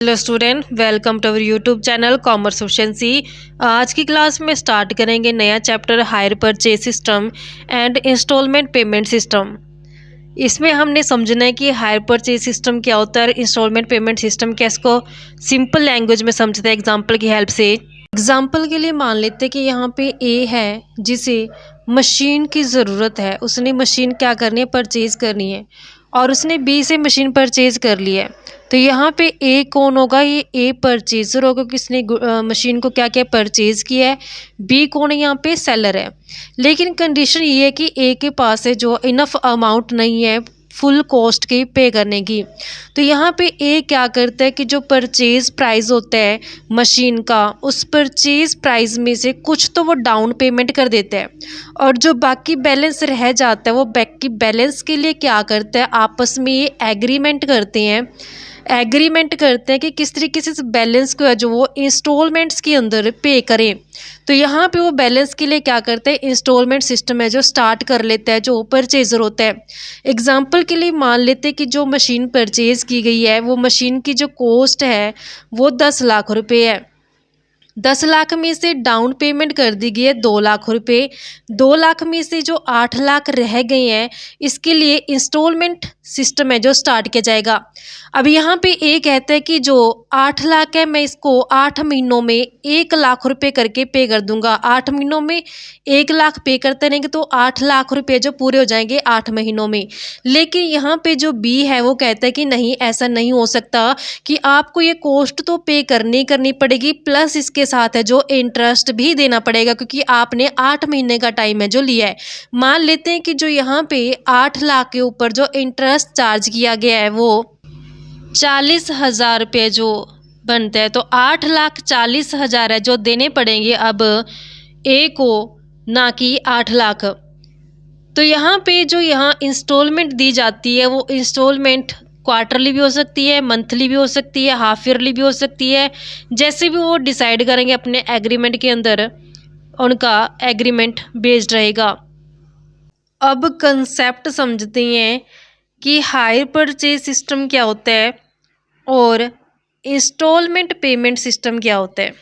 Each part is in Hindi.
Hello student, welcome to our YouTube channel commerce efficiency. आज की क्लास में स्टार्ट करेंगे नया chapter hire purchase system and instalment payment system. इसमें हमने समझना है कि हायर परचेज सिस्टम क्या होता है, इंस्टॉलमेंट पेमेंट सिस्टम क्या, इसको सिंपल लैंग्वेज में समझते हैं एग्जाम्पल की हेल्प से। एग्जाम्पल के लिए मान लेते हैं कि यहाँ पे ए है जिसे मशीन की ज़रूरत है, उसने मशीन क्या करनी है, परचेज़ करनी है, और उसने बी से मशीन परचेज़ कर ली है। तो यहाँ पे ए कौन होगा, ये ए परचेजर होगा, किसने मशीन को क्या क्या परचेज़ किया है। बी कौन है, यहाँ पे सेलर है। लेकिन कंडीशन ये है कि ए के पास है जो इनफ अमाउंट नहीं है फुल कॉस्ट की पे करने की। तो यहाँ पे ए क्या करता है कि जो परचेज प्राइस होता है मशीन का, उस परचेज प्राइस में से कुछ तो वो डाउन पेमेंट कर देता है, और जो बाकी बैलेंस रह जाता है वो बाकी बैलेंस के लिए क्या करता है, आपस में ये एग्रीमेंट करते हैं कि किस तरीके से इस बैलेंस को है जो वो इंस्टॉलमेंट्स के अंदर पे करें। तो यहाँ पे वो बैलेंस के लिए क्या करते हैं, इंस्टॉलमेंट सिस्टम है जो स्टार्ट कर लेता है जो परचेजर होता है। एग्जाम्पल के लिए मान लेते हैं कि जो मशीन परचेज की गई है वो मशीन की जो कॉस्ट है वो 10 लाख रुपए है। 10 लाख में से डाउन पेमेंट कर दी गई है 2 लाख रुपए। 2 लाख में से जो 8 लाख रह गए हैं इसके लिए इंस्टॉलमेंट सिस्टम है जो स्टार्ट किया जाएगा। अब यहाँ पे ए कहता है कि जो 8 लाख है मैं इसको 8 महीनों में 1 लाख रुपए करके पे कर दूंगा। 8 महीनों में 1 लाख पे करते रहेंगे तो 8 लाख रुपए जो पूरे हो जाएंगे 8 महीनों में। लेकिन यहाँ पे जो बी है वो कहता है कि नहीं, ऐसा नहीं हो सकता, कि आपको ये कॉस्ट तो पे करनी पड़ेगी, प्लस इसके साथ है जो इंटरेस्ट भी देना पड़ेगा, क्योंकि आपने 8 महीने का टाइम है जो लिया है। मान लेते हैं कि जो यहाँ पे 8 लाख के ऊपर जो इंटरेस्ट चार्ज किया गया है वो 40,000 रुपये जो बनता है, तो 8,40,000 है जो देने पड़ेंगे अब ए को, ना कि 8 लाख। तो यहाँ पे जो यहाँ इंस्टॉलमेंट दी जाती है वो इंस्टॉलमेंट क्वार्टरली भी हो सकती है, मंथली भी हो सकती है, हाफ ईयरली भी हो सकती है, जैसे भी वो डिसाइड करेंगे अपने एग्रीमेंट के अंदर, उनका एग्रीमेंट बेस्ड रहेगा। अब कंसेप्ट समझते हैं कि हायर परचेज सिस्टम क्या होता है और इंस्टॉलमेंट पेमेंट सिस्टम क्या होता है।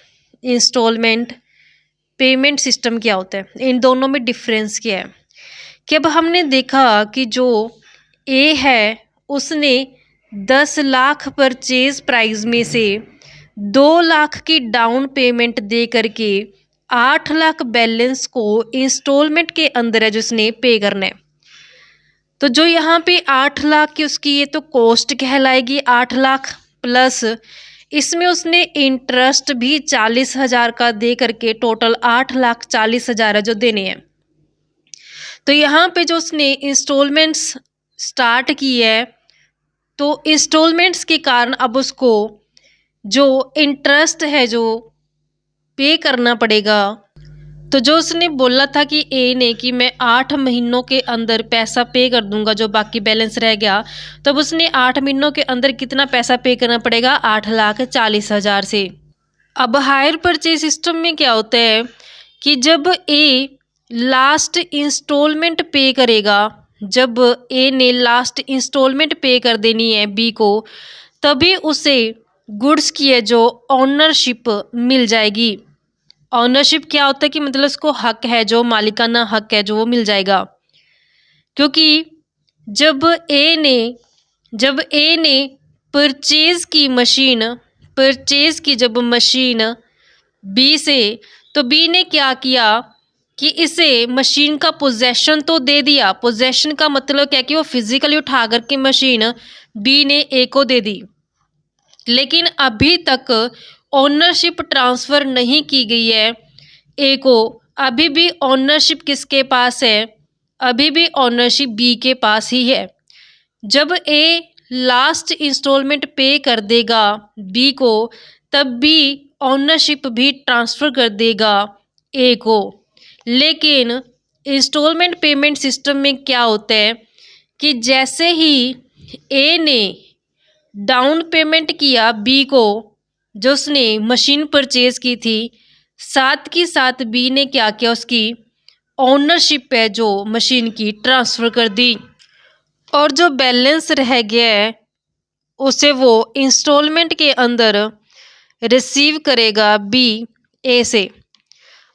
इंस्टॉलमेंट पेमेंट सिस्टम क्या होता है, इन दोनों में डिफरेंस क्या है। कि अब हमने देखा कि जो ए है उसने 10 लाख परचेज प्राइस में से 2 लाख की डाउन पेमेंट दे करके 8 लाख बैलेंस को इंस्टॉलमेंट के अंदर है जो उसने पे करना है। तो जो यहाँ पे 8 लाख की उसकी ये तो कॉस्ट कहलाएगी 8 लाख, प्लस इसमें उसने इंटरेस्ट भी 40,000 का दे करके टोटल 8,40,000 है जो देने हैं। तो यहाँ पे जो उसने इंस्टॉलमेंट्स स्टार्ट की है, तो इंस्टॉलमेंट्स के कारण अब उसको जो इंटरेस्ट है जो पे करना पड़ेगा। तो जो उसने बोला था कि ए ने कि मैं 8 महीनों के अंदर पैसा पे कर दूंगा जो बाकी बैलेंस रह गया, तब उसने 8 महीनों के अंदर कितना पैसा पे करना पड़ेगा, 8,40,000 से। अब हायर परचेज सिस्टम में क्या होता है कि जब ए लास्ट इंस्टॉलमेंट पे करेगा, जब ए ने लास्ट इंस्टॉलमेंट पे कर देनी है बी को, तभी उसे गुड्स की है जो ऑनरशिप मिल जाएगी। ऑनरशिप क्या होता है कि मतलब उसको हक है, जो मालिकाना हक है जो वो मिल जाएगा। क्योंकि जब ए ने परचेज की जब मशीन बी से, तो बी ने क्या किया कि इसे मशीन का पोजेशन तो दे दिया। पोजेशन का मतलब क्या कि वो फिजिकली उठा करके मशीन बी ने ए को दे दी, लेकिन अभी तक ओनरशिप ट्रांसफ़र नहीं की गई है ए को। अभी भी ओनरशिप किसके पास है, अभी भी ओनरशिप बी के पास ही है। जब ए लास्ट इंस्टॉलमेंट पे कर देगा बी को, तब बी ओनरशिप भी ट्रांसफ़र कर देगा ए को। लेकिन इंस्टॉलमेंट पेमेंट सिस्टम में क्या होता है कि जैसे ही ए ने डाउन पेमेंट किया बी को, जो उसने मशीन परचेज की थी, साथ की साथ बी ने क्या किया, उसकी ओनरशिप है जो मशीन की ट्रांसफ़र कर दी, और जो बैलेंस रह गया है उसे वो इंस्टॉलमेंट के अंदर रिसीव करेगा बी ए से।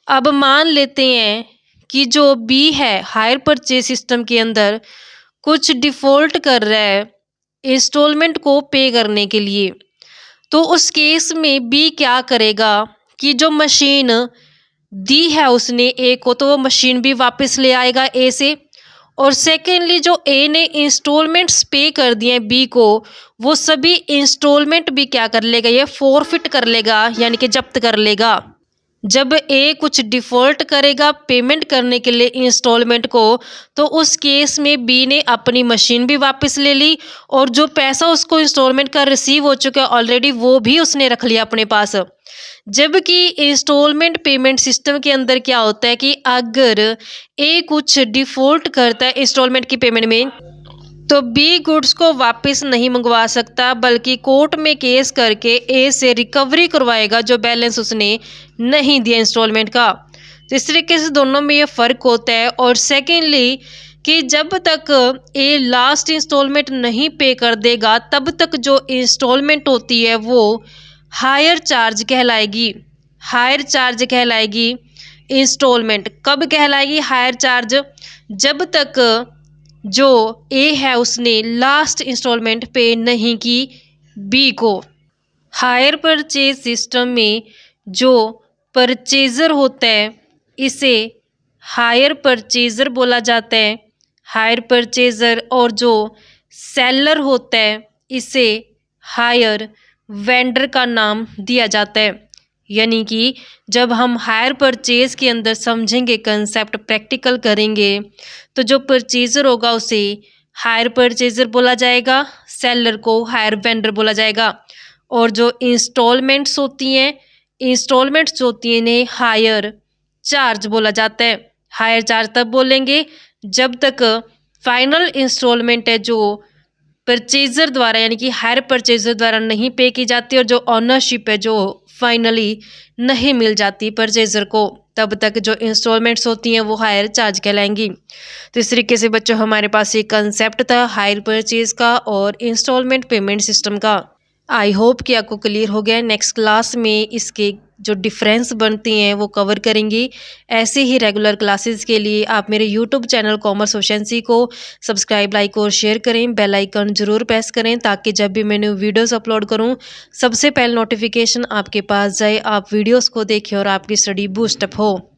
अब मान लेते हैं कि जो बी है हायर परचेज सिस्टम के अंदर कुछ डिफ़ॉल्ट कर रहा है इंस्टॉलमेंट को पे करने के लिए, तो उस केस में बी क्या करेगा कि जो मशीन दी है उसने ए को, तो वो मशीन भी वापस ले आएगा ए से। और सेकेंडली जो ए ने इंस्टॉलमेंट्स पे कर दिए हैं बी को, वो सभी इंस्टॉलमेंट भी क्या कर लेगा, ये फॉरफिट कर लेगा यानी कि जब्त कर लेगा। जब ए कुछ डिफ़ॉल्ट करेगा पेमेंट करने के लिए इंस्टॉलमेंट को, तो उस केस में बी ने अपनी मशीन भी वापस ले ली और जो पैसा उसको इंस्टॉलमेंट का रिसीव हो चुका है ऑलरेडी, वो भी उसने रख लिया अपने पास। जबकि इंस्टॉलमेंट पेमेंट सिस्टम के अंदर क्या होता है कि अगर ए कुछ डिफ़ॉल्ट करता है इंस्टॉलमेंट की पेमेंट में, तो बी गुड्स को वापस नहीं मंगवा सकता, बल्कि कोर्ट में केस करके ए से रिकवरी करवाएगा जो बैलेंस उसने नहीं दिया इंस्टॉलमेंट का। तो इस तरीके से दोनों में ये फ़र्क होता है। और सेकेंडली कि जब तक ए लास्ट इंस्टॉलमेंट नहीं पे कर देगा, तब तक जो इंस्टॉलमेंट होती है वो हायर चार्ज कहलाएगी। हायर चार्ज कहलाएगी इंस्टॉलमेंट। कब कहलाएगी हायर चार्ज? जब तक जो ए है उसने लास्ट इंस्टॉलमेंट पे नहीं की बी को। हायर परचेज सिस्टम में जो परचेज़र होता है इसे हायर परचेज़र बोला जाता है, हायर परचेज़र। और जो सेलर होता है इसे हायर वेंडर का नाम दिया जाता है। यानी कि जब हम हायर परचेज़ के अंदर समझेंगे कंसेप्ट, प्रैक्टिकल करेंगे, तो जो परचेज़र होगा उसे हायर परचेज़र बोला जाएगा, सेलर को हायर वेंडर बोला जाएगा। और जो इंस्टॉलमेंट्स होती हैं इन्हें हायर चार्ज बोला जाता है। हायर चार्ज तब बोलेंगे जब तक फाइनल इंस्टॉलमेंट है जो परचेज़र द्वारा यानी कि हायर परचेज़र द्वारा नहीं पे की जाती और जो ऑनरशिप है जो फाइनली नहीं मिल जाती परचेज़र को, तब तक जो इंस्टॉलमेंट्स होती हैं वो हायर चार्ज कहलाएंगी। तो इस तरीके से बच्चों हमारे पास एक कंसेप्ट था हायर परचेज़ का और इंस्टॉलमेंट पेमेंट सिस्टम का। आई होप कि आपको क्लियर हो गया। नेक्स्ट क्लास में इसके जो डिफरेंस बनती हैं वो कवर करेंगी। ऐसे ही रेगुलर क्लासेस के लिए आप मेरे यूट्यूब चैनल कॉमर्स ओशेंसी को सब्सक्राइब, लाइक और शेयर करें। बेल आइकन ज़रूर प्रेस करें ताकि जब भी मैं न्यू वीडियोस अपलोड करूं सबसे पहले नोटिफिकेशन आपके पास जाए, आप वीडियोस को देखें और आपकी स्टडी बूस्टअप हो।